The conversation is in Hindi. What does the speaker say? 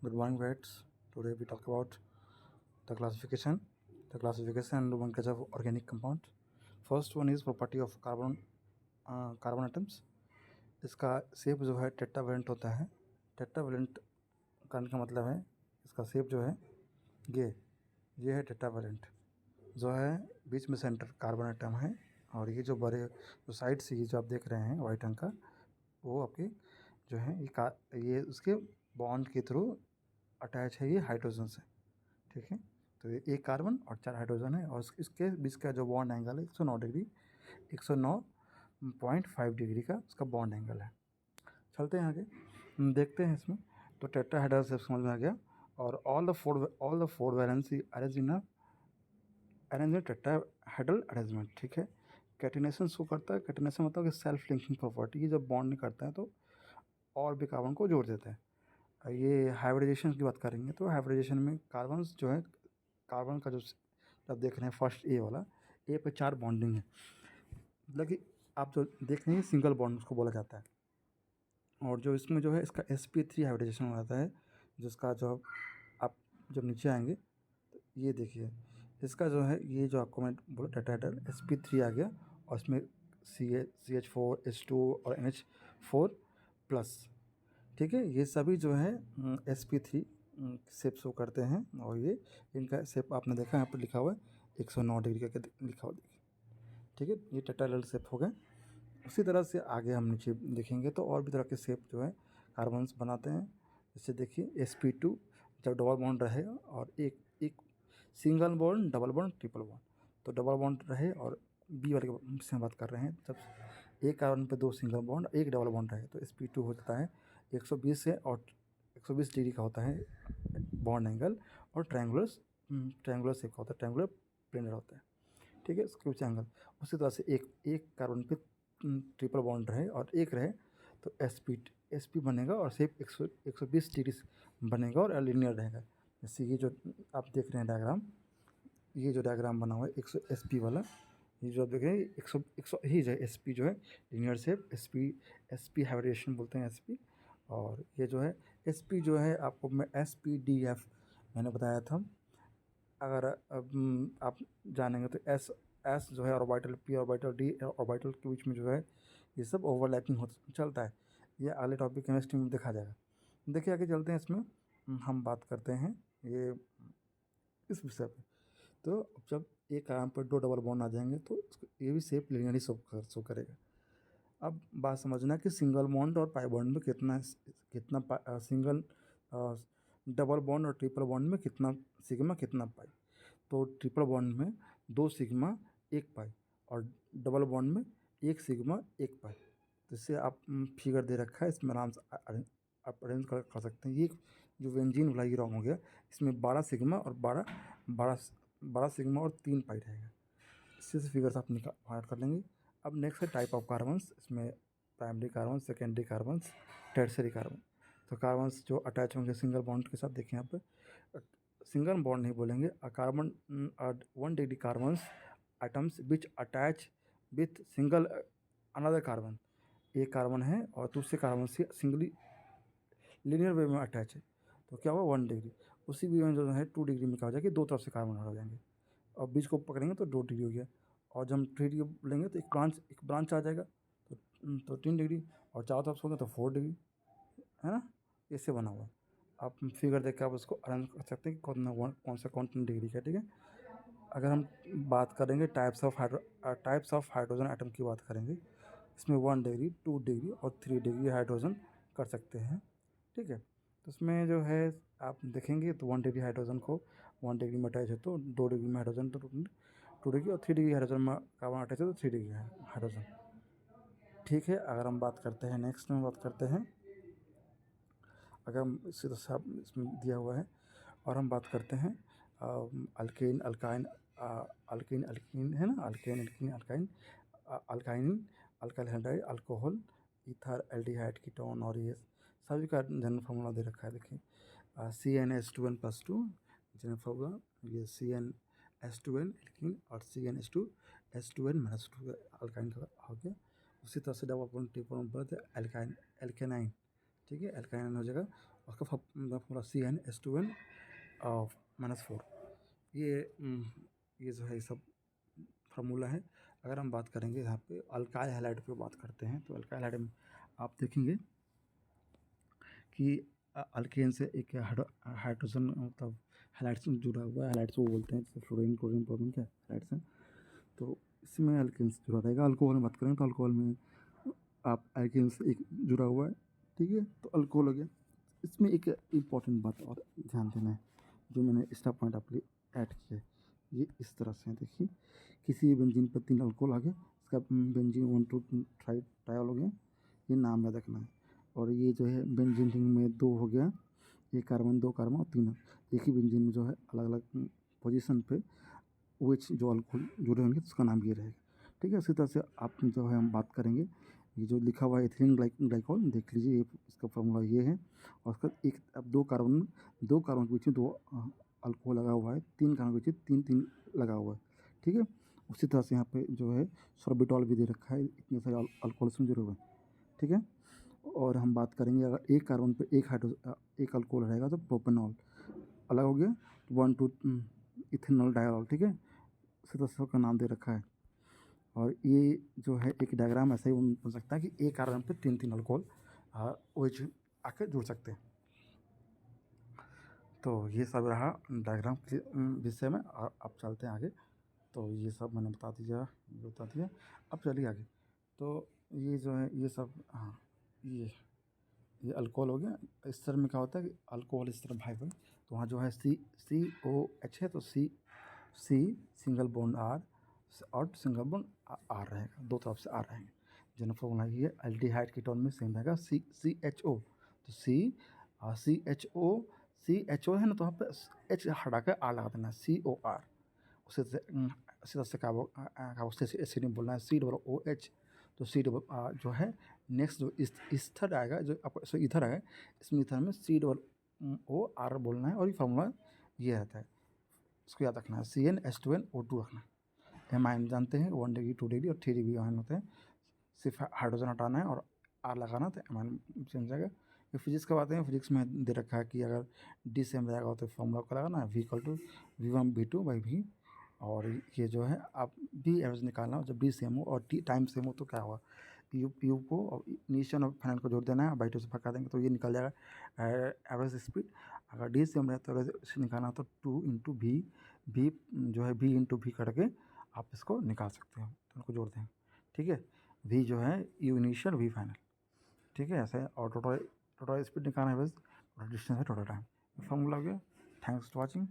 Good morning, vets. Today we talk about the classification. The classification and one class of organic compound. First one is property of carbon atoms. इसका शेप जो है टेट्रावेलेंट होता है. टेट्रावेलेंट करने का मतलब है इसका शेप जो है ये है टेट्रावेलेंट, जो है बीच में सेंटर कार्बन एटम है, और ये जो बड़े जो साइड से ये जो आप देख रहे हैं वाइट रंग का, वो आपके जो है ये उसके बॉन्ड के थ्रू अटैच है ये हाइड्रोजन से. ठीक है, तो ये एक कार्बन और 4 हाइड्रोजन है, और इसके बीच का जो बॉन्ड एंगल है 109 डिग्री, 109.5 डिग्री का उसका बॉन्ड एंगल है. चलते हैं आगे, देखते हैं इसमें. तो टेट्राहेड्रल से समझ में आ गया. और all the four valency arrange in tetrahedral arrangement. ठीक है, कैटिनेशन शो करता है. कैटिनेशन मतलब कि सेल्फ लिंकिंग प्रॉपर्टी. ये जब बॉन्ड नहीं करता है तो और भी कार्बन को जोड़ देता है. ये हाइब्रिडाइजेशन की बात करेंगे तो हाइब्रिडाइजेशन में कार्बन जो है, कार्बन का जो आप देख रहे हैं फर्स्ट ए वाला, ए पे 4 बॉन्डिंग है, मतलब कि आप जो देख रहे हैं सिंगल बॉन्ड उसको बोला जाता है. और जो इसमें जो है इसका sp3 हाइब्रिडाइजेशन हो जाता है, जिसका जो आप जब नीचे आएंगे तो ये देखिए इसका जो है, ये जो आपको मैं बोला टेट्राहेड्रल sp3 आ गया, और इसमें CH4 H2 और NH4 प्लस. ठीक है, ये सभी जो है sp3 शेप शो करते हैं, और ये इनका शेप आपने देखा यहाँ पर लिखा हुआ है 109 डिग्री का लिखा हुआ देखिए. ठीक है, ये टेट्राहेड्रल शेप हो गए. उसी तरह से आगे हम नीचे देखेंगे तो और भी तरह के शेप जो है कार्बन्स बनाते हैं. जैसे देखिए sp2 जब डबल बॉन्ड रहे और एक एक single bond, double bond, triple bond, तो डबल बॉन्ड रहे, और बी वाले से हम बात कर रहे हैं जब एक कार्बन पे 2 सिंगल बॉन्ड, एक डबल बॉन्ड रहे, तो sp2 हो जाता है 120 से, और 120 डिग्री का होता है बॉन्ड एंगल, और ट्रायंगुलर शेप का होता है, ट्रायंगुलर प्लेनर होता है. ठीक है, स्क्यूच एंगल. उसी तरह से एक कार्बन पे ट्रिपल बॉन्ड रहे और एक रहे तो sp बनेगा, और शेप 120 डिग्री बनेगा और लीनियर रहेगा. जैसे ये जो आप देख रहे हैं डायग्राम, ये जो डायग्राम बना हुआ है 100 sp वाला, ये जो आप देख रहे हैं 100 ही जो है sp जो है लीनियर शेप, sp हाइब्रिडेशन बोलते हैं sp. और ये जो है sp जो है आपको मैं spdf मैंने बताया था. अगर आप जानेंगे तो एस जो है orbital, P orbital, D orbital के बीच में जो है ये सब ओवरलैपिंग हो चलता है. ये अगले टॉपिक केमिस्ट्री में देखा जाएगा. देखिए आगे चलते हैं. इसमें हम बात करते हैं ये इस विषय पे. तो जब एक कार्बन पर 2 डबल बॉन्ड आ जाएंगे तो ये भी शेप लिनियरली शो करेगा. अब बात समझना कि सिंगल बॉन्ड और पाई बॉन्ड में कितना सिंगल डबल बॉन्ड और ट्रिपल बॉन्ड में कितना सिग्मा, कितना पाई. तो ट्रिपल बॉन्ड में 2 सिग्मा 1 पाई, और डबल बॉन्ड में 1 सिग्मा 1 पाई. तो इससे आप फिगर दे रखा है, इसमें आराम से आप अरेंज कर सकते हैं. ये जो बेंजीन वाला ये रॉन्ग हो गया, इसमें 12 सिग्मा और 12 सिग्मा और 3 पाई रहेगा. इससे फिगर्स आप फाइंड कर लेंगे. अब नेक्स्ट है टाइप ऑफ कार्बन्स. इसमें primary carbon, secondary carbons, tertiary carbon. तो कार्बन्स जो अटैच होंगे सिंगल बॉन्ड के साथ, देखें यहाँ पे सिंगल बॉन्ड नहीं बोलेंगे. Carbon 1 degree carbons atoms which attach with single another carbon. एक कार्बन है और दूसरे कार्बन से सिंगली लीनियर वे में अटैच है, तो क्या हुआ 1 डिग्री. उसी वे में जो है 2 डिग्री में क्या हो जाएगी, दो तरफ से कार्बन हो जाएंगे, और बीच को पकड़ेंगे तो 2 डिग्री हो गया. और जब हम 3 डिग्री लेंगे तो एक ब्रांच आ जाएगा, तो 3 डिग्री, और चारों तरफ से होगा तो 4 डिग्री, है ना. इससे बना हुआ है. आप फिगर देख के आप उसको अरेंज कर सकते हैं कि कौन सा डिग्री का. ठीक है, अगर हम बात करेंगे टाइप्स ऑफ हाइड्रोजन आइटम की बात करेंगे, इसमें 1 डिग्री, 2 डिग्री और 3 डिग्री हाइड्रोजन कर सकते हैं. ठीक है, तो इसमें जो है आप देखेंगे तो 1 डिग्री हाइड्रोजन को 1 डिग्री में अटैच है तो 2 डिग्री में हाइड्रोजन, तो 2 डिग्री, और 3 डिग्री हाइड्रोजन में कार्बन अटैच है तो 3 डिग्री हाइड्रोजन. ठीक है, अगर हम बात करते हैं नेक्स्ट में बात करते हैं, अगर हम इसी तरह से आप इसमें दिया हुआ है, और हम बात करते हैं अल्केन अल्काइन, अल्किन अल्किन है ना, alkane alkene alkyne, alkyne alkyl hydride, alcohol, ether, aldehyde, ketone, और ये सभी का जनरल फार्मूला दे रखा है. देखिए CnH2n+2 जनरल फार्मूला, ये CnH2n एल्किन, और CnH2n-2 अल्काइन का हो गया. उसी तरह से double bond triple bond alkyne alkenyne. ठीक है, एल्काइन हो जाएगा, उसका फॉर्मूला CnH2n -4। ये ये जो है ये सब फार्मूला है। अगर हम बात करेंगे यहाँ पे अल्काइल हैलाइड पे बात करते हैं, तो अल्काइल हैलाइड में आप देखेंगे कि अल्केन से एक हाइड्रोजन मतलब हैलाइड से जुड़ा हुआ है। हैलाइड से वो बोलते हैं जैसे फ्लोरीन, क्लोरीन, ब्रोमीन क्या हैलाइड से, तो इसमें अल्केन से जुड़ा रहेगा। अल्कोहल में बात करें तो अल्कोहल में आप अल्केन से एक जुड़ा हुआ है, ठीक है, तो अल्कोहल हो गया। इसमें एक इम्पॉर्टेंट बात और ध्यान देना है, जो मैंने एक्स्ट्रा पॉइंट आप लिए ऐड किया है, ये इस तरह से है। देखिए, किसी बेंजीन पर 3 अल्कोहल आ गया, इसका बेंजीन 1 2 ट्रायल हो गया, ये नाम याद रखना है। और ये जो है बेंजीन रिंग में 2 हो गया, ये कार्बन 2 कार्बन और 3 एक ही बेंजीन में जो है अलग अलग पोजीशन पे OH जो अल्कोहल जुड़े होंगे, तो उसका नाम ये रहेगा, ठीक है। इसी तरह से आप जो है हम बात करेंगे, ये जो लिखा हुआ है एथिलीन ग्लाइकॉल, देख लीजिए, ये इसका फॉर्मूला ये है। और उसका एक अब दो कार्बन के बीच में 2 अल्कोहल लगा हुआ है, 3 कार्बन के बीच में 3-3 लगा हुआ है, ठीक है। उसी तरह से यहाँ पे जो है सोर्बिटॉल भी दे रखा है, इतने सारे अल्कोहल इसमें जुड़े हुए हैं, ठीक है। और हम बात करेंगे, अगर एक कार्बन पे एक अल्कोहल रहेगा तो प्रोपेनॉल अलग हो गया, 1 2 इथेनॉल डायलॉल, ठीक है। इसी तरह से उसका नाम दे रखा है। और ये जो है एक डायग्राम ऐसा ही बन सकता है कि एक कार्बन पे 3-3 अल्कोहल OH आके जुड़ सकते हैं। तो ये सब रहा डायग्राम के विषय में, और अब चलते हैं आगे। तो ये सब मैंने बता दिया। अब चलिए आगे। तो ये जो है ये सब, हाँ, ये अल्कोहल हो गया। इस तरह में क्या होता है कि अल्कोहल इस तरह भाई, तो वहाँ जो है COH है, तो सी सिंगल बॉन्ड R और सिंगल बॉन्ड R रहेगा, दो तरफ से R रहेंगे। जनरल फॉर्मूला ये है। एल्डिहाइड कीटोन में सेम रहेगा, CHO, तो CHO है ना, तो वहाँ पे H हटा कर R लगा देना है, COR। उसी तरह से कार्बोक्सिलिक एसिड में बोलना है COOH, तो जो है नेक्स्ट जो ईथर आएगा, जो आपको ईथर आएगा, इसमें ईथर में COR बोलना है, और ये फार्मूला ये रहता है, इसको याद रखना है। CnH2nO2 रखना है। एमाइन जानते हैं 1 डिग्री 2 डिग्री और 3 डिग्री आयन होते हैं, सिर्फ हाइड्रोजन हटाना है और R लगाना, तो एमाइन चेंज जाएगा। ये फिजिक्स का बात है, फिजिक्स में दे रखा है कि अगर D सेम रहेगा तो फॉर्मूला को लगाना है, V=V1V2/V। और ये जो है आप भी एवरेज निकालना हो, जब D सेम हो और टाइम सेम हो तो क्या होगा, यू को और इनिशियल और फाइनल को जोड़ देना है, बाई 2 से भगा देंगे तो ये निकल जाएगा एवरेज स्पीड। अगर D सेम रहे तो एवरेज निकालना तो 2 इंटू V जो है V इंटू V करके आप इसको निकाल सकते हो, तो उनको जोड़ देंगे, ठीक है। V जो है U इनिशियल, V फाइनल, ठीक है, ऐसे। और टोटल स्पीड निकालना है, बस डिस्टेंस है, टोटल टाइम। फॉर्मूला हो गया। Thanks for watching.